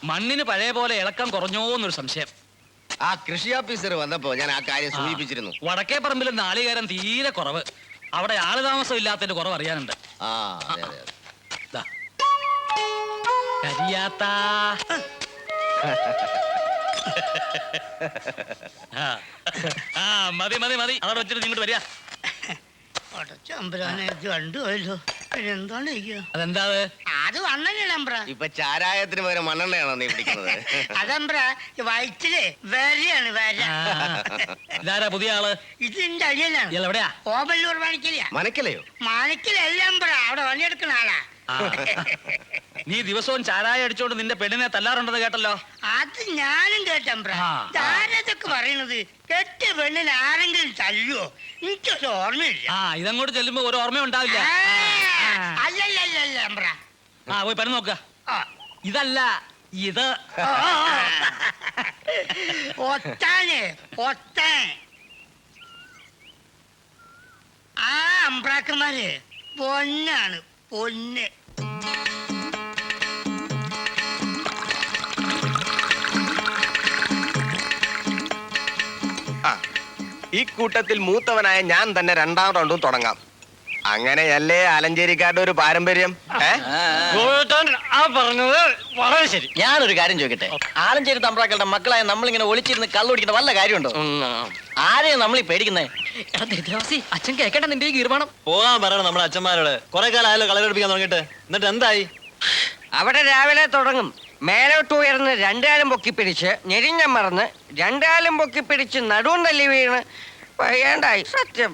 മണ്ണിന് പഴയ പോലെ ഇളക്കം കുറഞ്ഞോന്നൊരു സംശയം. ആ കൃഷി ഓഫീസർ വന്നപ്പോ ഞാൻ ആ കാര്യം സൂചിപ്പിച്ചിരുന്നു. വടക്കേ പറമ്പിൽ നാളികേരം തീരെ കുറവ്. അവിടെ ആള് താമസം ഇല്ലാത്തതിന്റെ കുറവ് അറിയാനുണ്ട്. ആ അതെ അതെ അതെ. ദാ. കരിയാത്താ. മതി മതി മതി. അവിടെ വെച്ചിട്ട് ഇങ്ങോട്ട് വരിക. അതെന്താ അത് വണ്ണനമ്പറ. ഇപ്പൊ ചാരായത്തിന് പകരം മണ്ണെണ്ണയാണോ നീ പിടിക്കുന്നത്? അതമ്പറ വയറ്റില് വരെയാണ് വര. ഇതാരാ പുതിയ ആള്? ഇത് എന്റെ അളിയനാണ്. എവിടെയാ? ഓബല്ലൂർ മാണിക്കലയാ. മനക്കലയോ? മാണിക്കലെല്ലാം അവിടെ പണിയെടുക്കുന്ന ആളാ. നീ ദിവസവും ചാരായ അടിച്ചോണ്ട് നിന്റെ പെണ്ണിനെ തല്ലാറുണ്ടെന്ന് കേട്ടല്ലോ. അത് ഞാനും കേട്ടമ്പ്ര. ആരതൊക്കെ പറയണത്? കെട്ടിയ പെണ്ണിന് ആരെങ്കിലും തല്ലുവോ? എനിക്കൊരു ഓർമ്മയില്ല. ഇതങ്ങോട്ട് ചെല്ലുമ്പോ ഒരു ഓർമ്മ ഉണ്ടാവില്ല. അല്ലല്ലല്ലമ്പ്ര. പോയി പനി നോക്ക. ഇതല്ല ഇത്. ഒത്താന് ഒത്താൻ. ആ അമ്പ്രാക്കന്മാര് പൊന്നാണ് പൊന്ന്. ഈ കൂട്ടത്തിൽ മൂത്തവനായ ഞാൻ തന്നെ 2ാം റൗണ്ടും തുടങ്ങാം. അങ്ങനെയല്ലേ ആലഞ്ചേരിക്കാരുടെ ഒരു പാരമ്പര്യം. പറഞ്ഞത് വളരെ ശരി. ഞാനൊരു കാര്യം ചോദിക്കട്ടെ, ആലഞ്ചേരി തമ്പ്രാക്കളുടെ മക്കളായ നമ്മളിങ്ങനെ ഒളിച്ചിരുന്ന് കള്ളുടിക്കുന്ന വല്ല കാര്യമുണ്ടോ? ആരെയും നമ്മളീ പേടിക്കുന്നേ? അച്ഛൻ കേക്കട്ടെ നിന്റെ ഈ ഗീർവാണം. പോകാൻ പറയണം നമ്മുടെ അച്ഛന്മാരോട്. കുറെ കാലം ആയാലും കളരെടുപ്പിക്കാൻ തുടങ്ങിയിട്ട്. എന്നിട്ട് എന്തായി? അവിടെ രാവിലെ തുടങ്ങും. മേലോട്ട് ഉയർന്ന് 2 കാലും പൊക്കിപ്പിടിച്ച് ഞെരിഞ്ഞം മറന്ന് 2 കാലും പൊക്കിപ്പിടിച്ച് നടുവും തല്ലി വീണ് വയ്യാണ്ടായി. സത്യം.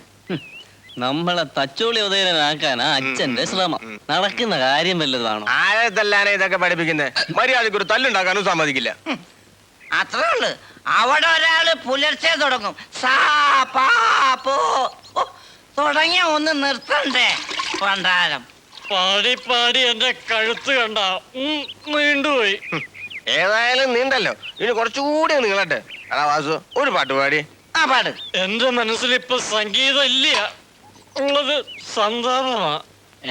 നമ്മളെ തച്ചോളി ഉദയനാക്കാനാ അച്ഛന്റെ ശ്രമം. നടക്കുന്ന കാര്യം വല്ലതാണോ? ആരെ തല്ലാനെ ഇതൊക്കെ പഠിപ്പിക്കുന്നത്? മര്യാദക്ക് ഒരു തല്ലുണ്ടാക്കാനും സമ്മതിക്കില്ല. അത്രേ ഉള്ളു. അവിടെ ഒരാള് പുലർച്ചെ തുടങ്ങും. സാ പാ പോ. തുടങ്ങിയ ഒന്ന് നിർത്തണ്ടേ പണ്ടാരം. പാടി പാടി എന്റെ കഴുത്ത് കണ്ട നീണ്ടുപോയി. ഏതായാലും നീണ്ടല്ലോ, ഇനി കുറച്ചുകൂടി നീളട്ടെ. എടാ വാസു, ഒരു പാട്ട് പാടി. ആ പാട്. എന്റെ മനസ്സിൽ ഇപ്പൊ സംഗീതം ഇല്ല, ഉള്ളത് സന്താപമാ.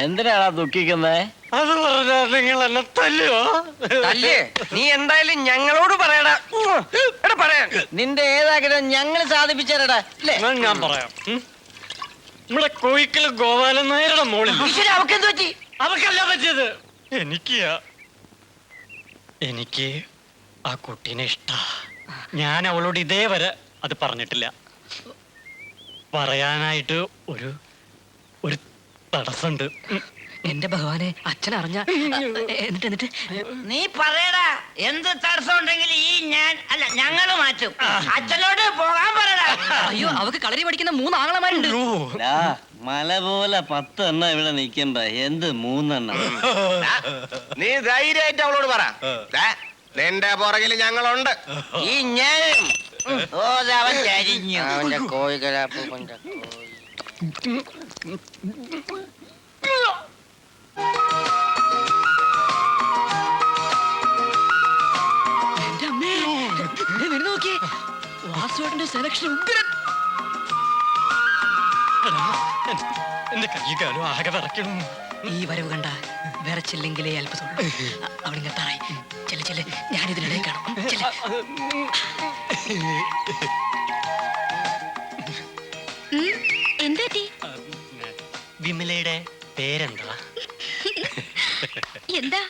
എന്തിനാണാ ദുഃഖിക്കുന്നേ? അത് പറഞ്ഞാ നിങ്ങൾ എന്നെ തല്ലുവോ? തല്ലേ നീ എന്തായാലും ഞങ്ങളോട് പറയടാ. എടാ പറയാ. നിന്റെ ഏതാഗ്രഹം ഞങ്ങൾ സാധിപ്പിച്ചേരടാ. ഞാൻ പറയാം. നമ്മുടെ കോയിക്കൽ ഗോപാലൻ നായരുടെ മോളിൽ അവക്കെന്ത് പറ്റി? അവക്കല്ല പറ്റിയത്, എനിക്ക് ആ കുട്ടീനെ ഇഷ്ടാ. ഞാൻ അവളോട് ഇതേവരെ അത് പറഞ്ഞിട്ടില്ല. പറയാനായിട്ട് ഒരു തടസ്സമുണ്ട്. എന്റെ ഭഗവാനെ, അച്ഛൻ അറിഞ്ഞ. എന്നിട്ട് നീ പറയടാ. എന്ത് തടസ്സം ഉണ്ടെങ്കിൽ ഈ ഞാൻ അല്ല ഞങ്ങള് മാറ്റും. അച്ഛനോട് പോകാൻ പറയടാ. അയ്യോ, അവക്ക് കളരി പഠിക്കുന്ന 3 ആങ്ങളമാരുണ്ട്. മല പോലെ 10 എണ്ണം ഇവിടെ നിൽക്കണ്ട, എന്ത് 3 എണ്ണം? നീ ധൈര്യമായിട്ട് അവളോട് പറ. നിന്റെ പുറകിൽ ഞങ്ങളുണ്ട്. ഈ ഞാനും അവൻ ചരിഞ്ഞു. അവന്റെ കോഴികളാപ്പ് കൊണ്ട് എന്റെ അമ്മേ, നോക്കിയേ, വാസുവേട്ടന്റെ സെലക്ഷൻ ഉഗ്രൻ. എന്റെ കൈകാലം ആകെ വിറയ്ക്കണം. ഈ വരവ് കണ്ട വിറച്ചില്ലെങ്കിലേ അത്ഭുതമുള്ളൂ. അവളിങ്ങെത്താറായി. ചെല്ല് ചെല്ല്, ഞാനിതിനിടയിൽ കാണും. എന്താ വിമലയുടെ പേരെന്താ? എന്താ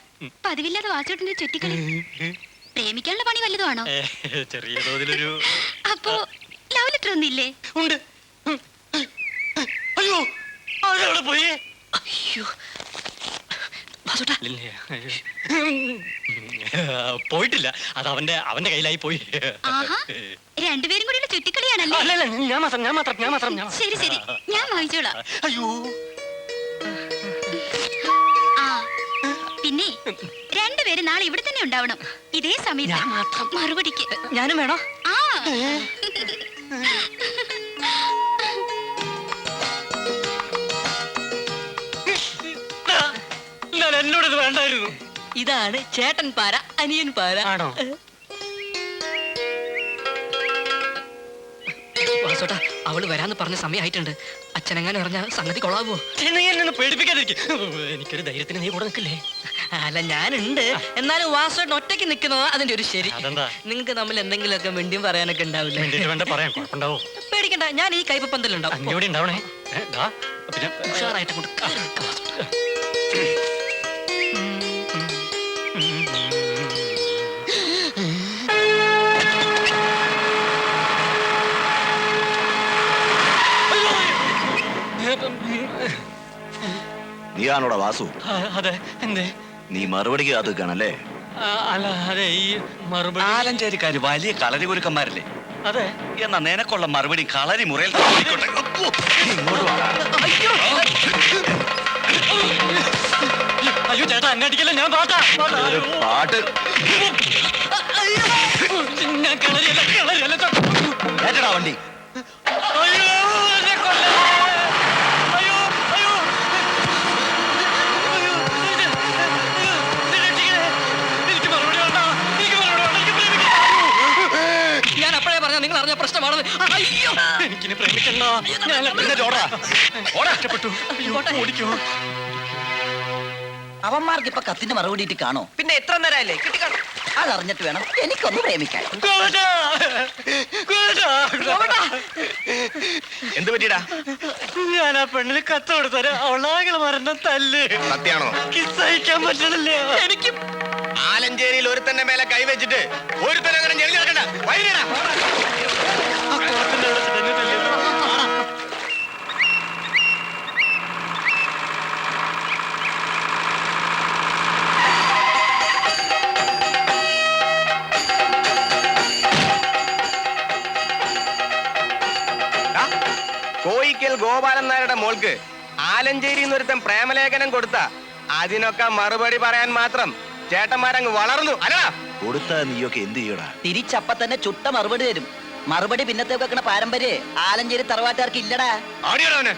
പതിവില്ലാതെ വാസുവേട്ടന്റെ ചുറ്റിക്കളി? പ്രേമിക്കാനുള്ള പണി വല്ലതുമാണോ? ചെറിയ തോതിലൊരു. അപ്പോ ലവ് ലെറ്റർ ഒന്നില്ലേ? ഉണ്ട്. അയ്യോ, ആരവിടെ പോയി? അയ്യോ, പോയിട്ടില്ല, അത് അവന്റെ കയ്യിലായി പോയി. രണ്ടുപേരും കൂടി ചുറ്റിക്കളിയാണല്ലേ? ഞാൻ മാത്രം. ശരി ശരി, ഞാൻ വാങ്ങിച്ചോളാം. അയ്യോ, പിന്നെ രണ്ടുപേരും നാളെ ഇവിടെ തന്നെ ഉണ്ടാവണം. ഇതേ സമയത്ത് മറുപടിക്ക്. ഞാനും വേണോ? എന്നോട് വേണ്ടായിരുന്നു. ഇതാണ് ചേട്ടൻ പാര, അനിയൻ പാര. ആണോ? വാസോട്ടാ, അവള് വരാന്ന് പറഞ്ഞ സമയമായിട്ടുണ്ട്. അച്ഛനെങ്ങാനും അറിഞ്ഞ സംഗതി കൊള്ളാവോ? പേടിപ്പിക്കാതിരിക്കും. എനിക്കൊരു ധൈര്യത്തിന് നീ കൂടെ നിൽക്കില്ലേ? അല്ല ഞാനുണ്ട്, എന്നാലും വാസുവേട്ടൻ ഒറ്റയ്ക്ക് നിൽക്കുന്നതാ അതിന്റെ ഒരു ശരി. അതെന്താ? നിങ്ങൾക്ക് തമ്മിൽ എന്തെങ്കിലുമൊക്കെ മിണ്ടിയും പറയാനൊക്കെ ഉണ്ടാവില്ലേ? വേണ്ടിട്ട് വേണ്ട പറയാൻ കുഴപ്പമുണ്ടാവോ? പേടിക്കണ്ട, ഞാൻ ഈ കയ്പ പന്തലുണ്ടാവും. അങ്ങ് ഇവിടെ ഉണ്ടാവണേ. ദാ, പിന്നെ ഉഷാറായിട്ട് കൊണ്ട് നീയാണോടാ വാസു? അതെ, എന്തേ? നീ മറുപടിക്ക് കാത്തുക്കാണല്ലേ? അല്ല, അതെ, ഈ മറുപടി. ആലഞ്ചേരിക്കാര് വലിയ കളരി കുരുക്കന്മാരല്ലേ? അതെ. എന്നാ നിനക്കുള്ള മറുപടി കളരി മുറയിൽ അയ്യോ ചേട്ടാ, എന്നെ അടിക്കല്ലേ, ഞാൻ പാട്ടാ. പാട്ട് ഞാൻ കളരിയല്ല, കളരിയല്ല. ഏറ്റടാ വണ്ടി. അയ്യോ, എന്നെ കൊല്ലല്ലേ. അയ്യോ, അയ്യോ. അയ്യോ, എന്നെ രക്ഷിക്കണേ. എനിക്ക് മറുപടി വേണ്ട, എനിക്ക് മറുപടി വേണ്ട, എനിക്ക് പ്രേമിക്കണം. ഞാൻ അപ്പോഴേ പറഞ്ഞ നിങ്ങൾ അറിഞ്ഞ പ്രശ്നമാണത്. അയ്യോ, എനിക്കിനി പ്രേമിക്കണ്ട. ഞാൻ എന്നിട്ട് ഓടാ. ഓടാ, ഇഷ്ടപ്പെട്ടു. അയ്യോ, ഓടിക്കോ. അവന്മാർക്ക് ഇപ്പൊ കത്തിന്റെ മറുപടി ഇട്ട് കാണോ? പിന്നെ എത്ര നേരമല്ലേ കിട്ടിക്കാണോ? അതറിഞ്ഞിട്ട് വേണം എനിക്കൊന്ന് പ്രേമിക്കാൻ. ഗോവിന്ദാ, ഗോവിന്ദാ. എന്ത് പറ്റിയടാ? ഞാൻ ആ പെണ്ണിന് കത്ത് കൊടുത്തരാ, അവളാകെ മരണം തല്ല്. സത്യാണോ? കിസ്സഹിക്കാൻ പറ്റണില്ല എനിക്ക്. ആലഞ്ചേരിയിൽ ഒരുത്തന്റെ മേലെ കൈവച്ചിട്ട് ഒരുത്തനെ അങ്ങനെ ഞെളിഞ്ഞ് നടക്കണ്ട. വൈകിടാ. ആ കുളത്തിന്റെ അവിടെ വെച്ചിട്ട് എന്നെ തല്ലിയത്. കോയിക്കൽ ഗോപാലൻ നായരുടെ മോൾക്ക് ആലഞ്ചേരി എന്നൊരുത്തൻ പ്രേമലേഖനം കൊടുത്ത അതിനൊക്കെ മറുപടി പറയാൻ മാത്രം ചേട്ടന്മാരങ്ങ് വളർന്നു അല്ലടാ. കൊടുത്താ നീയൊക്കെ എന്ത് ചെയ്യടാ? തിരിച്ചപ്പ തന്നെ ചുട്ട മറുപടി തരും. മറുപടി പിന്നത്തെ വെക്കണ പാരമ്പര്യ ആലഞ്ചേരി തറവാട്ടുകാർക്ക് ഇല്ലടാ. ആടിയടാ അവനെ.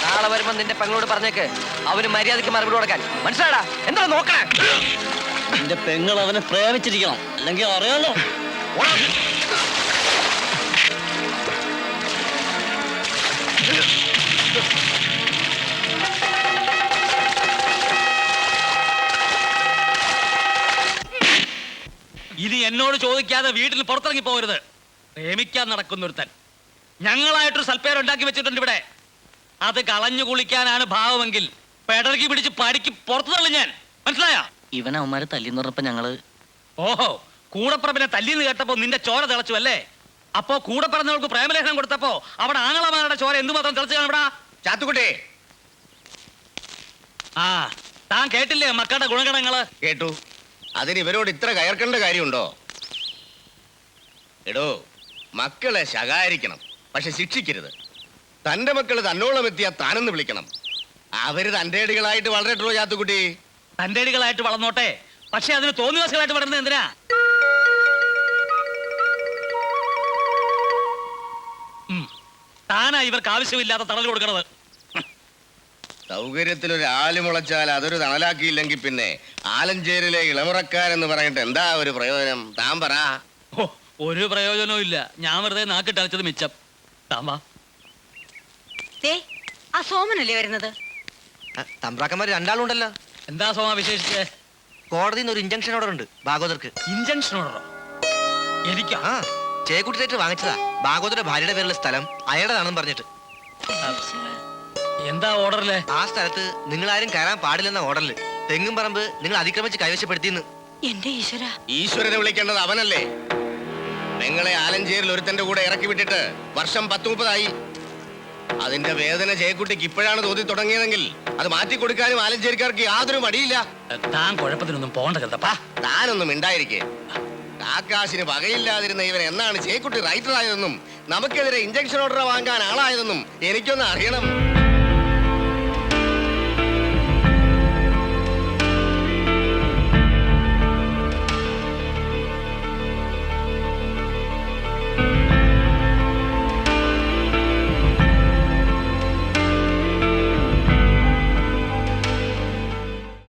നാളെ വരുമ്പോ നിന്റെ പെങ്ങളോട് പറഞ്ഞേക്ക് അവന് മര്യാദക്ക് മറുപടി കൊടുക്കാൻ. മനസ്സിലാടാ? എന്താ നോക്കണേ? എന്റെ പെങ്ങൾ അവനെ പ്രേമിച്ചിരിക്കണം, അല്ലെങ്കിൽ അറിയാലോ. ഇനി എന്നോട് ചോദിക്കാതെ വീട്ടിൽ പുറത്തിറങ്ങി പോകരുത്. പ്രേമിക്കാൻ നടക്കുന്നൊരുത്തൻ ഞങ്ങളായിട്ടൊരു സൽപ്പേരുണ്ടാക്കി വെച്ചിട്ടുണ്ട് ഇവിടെ. അത് കളഞ്ഞു കുളിക്കാനാണ് ഭാവമെങ്കിൽ പെടർക്കി പിടിച്ച് പടിക്ക് പുറത്തു തള്ളു ഞാൻ. മനസ്സിലായ? ഇവനെ അവന്മാര് തല്ലിന്ന് പറഞ്ഞപ്പോ ഞങ്ങള് ഓഹോ, കൂടപ്പറമ്പിനെ തല്ലിന്ന് കേട്ടപ്പോ നിന്റെ ചോര തിളച്ചു അല്ലേ? അപ്പോ കൂടെ പറഞ്ഞവൾക്ക് പ്രേമലേഖനം കൊടുത്തപ്പോ അവിടെ ആങ്ങളമാരുടെ ചോര എന്തുമാത്രം തിളച്ചു കാണും ഇവിടെ? ചാത്തുക്കുട്ടി ആ, താൻ കേട്ടില്ലേ മക്കളുടെ ഗുണഗണങ്ങള്? കേട്ടു. അതിന് ഇവരോട് ഇത്ര കയർക്കേണ്ട കാര്യമുണ്ടോ? എടോ, മക്കളെ ശകാരിക്കണം, പക്ഷെ ശിക്ഷിക്കരുത്. തന്റെ മക്കള് തന്നോളം എത്തിയാ താനെന്ന് വിളിക്കണം. അവര് തന്റെ അടികളായിട്ട് വളരട്ടോ ചാത്തുക്കുട്ടി. തന്റെ അടികളായിട്ട് വളർന്നോട്ടെ, പക്ഷെ അതിന് തോന്നിവാസികളായിട്ട് വളരുന്നത് എന്തിനാ? ഇവർക്ക് ആവശ്യമില്ലാത്ത തണൽ കൊടുക്കണത്. സൗകര്യത്തിൽ ഒരു ആല് മുളച്ചാൽ അതൊരു തണലാക്കിയില്ലെങ്കിൽ പിന്നെ ആലഞ്ചേരിലെ ഇളമുറക്കാരെന്ന് പറഞ്ഞിട്ട് എന്താ ഒരു പ്രയോജനം? താൻ പറ. ഓ, ഒരു പ്രയോജനവും ഇല്ല. ഞാൻ വെറുതെ നാക്കിട്ടയച്ചത് മിച്ചം. താമ്പാ. ആ സോമനല്ലേ വരുന്നത്? തമ്പ്രാക്കന്മാർ രണ്ടാളുണ്ടല്ലോ. എന്താ സോമ വിശേഷിച്ച്? കോടതിയിൽ നിന്ന് ഒരു ഇഞ്ചക്ഷൻ ഓർഡർ ഉണ്ട് ഭാഗവതർക്ക്. ഇഞ്ചക്ഷൻ ഓർഡറോ? എനിക്കാ? ആ, ചേക്കുട്ടി തേറ്റർ വാങ്ങിച്ചതാ. ഭാഗവതരുടെ ഭാര്യയുടെ പേരുള്ള സ്ഥലം അയാളുടെതാണെന്ന് പറഞ്ഞിട്ട്. എന്താ ഓർഡറില്? ആ സ്ഥലത്ത് നിങ്ങൾ ആരും കയറാൻ പാടില്ലെന്ന ഓർഡറിൽ തെങ്ങും പറമ്പ് നിങ്ങൾ അതിക്രമിച്ച് കൈവശപ്പെടുത്തിയെന്ന്. എന്റെ ഈശ്വര, ഈശ്വരനെ വിളിക്കേണ്ടത് അവനല്ലേ? നിങ്ങളെ ആലഞ്ചേരിൽ ഒരുത്തന്റെ കൂടെ ഇറക്കി വിട്ടിട്ട് വർഷം 10-30 അതിന്റെ വേദന ജയക്കുട്ടിക്ക് ഇപ്പോഴാണ് തോന്നി തുടങ്ങിയതെങ്കിൽ അത് മാറ്റിക്കൊടുക്കാനും ആലഞ്ചേരിക്കാർക്ക് യാതൊരു മടിയില്ല. താൻ കുഴപ്പത്തിനൊന്നും പോണ്ട കരുതപ്പാ. താനൊന്നും ഉണ്ടായിരിക്കേ. ആകാശിന് വകയില്ലാതിരുന്ന ഇവൻ എന്നാണ് ജയക്കുട്ടി റൈറ്റർ ആയതെന്നും നമുക്കെതിരെ ഇഞ്ചക്ഷൻ ഓർഡർ വാങ്ങാൻ ആളായതെന്നും എനിക്കൊന്ന് അറിയണം.